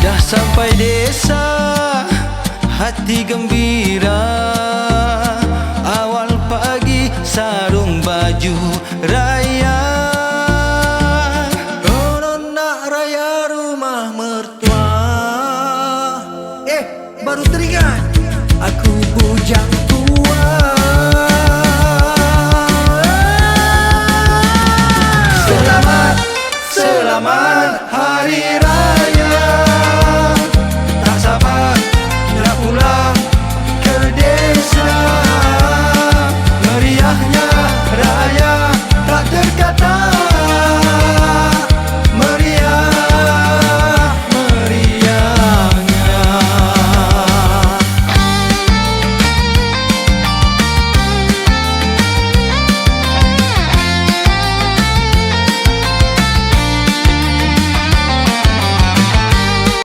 Dah sampai desa, hati gembira. Awal pagi sarung baju raya. Konon nak raya rumah mertua. Baru teringat aku bujang tua. Selamat, selamat hari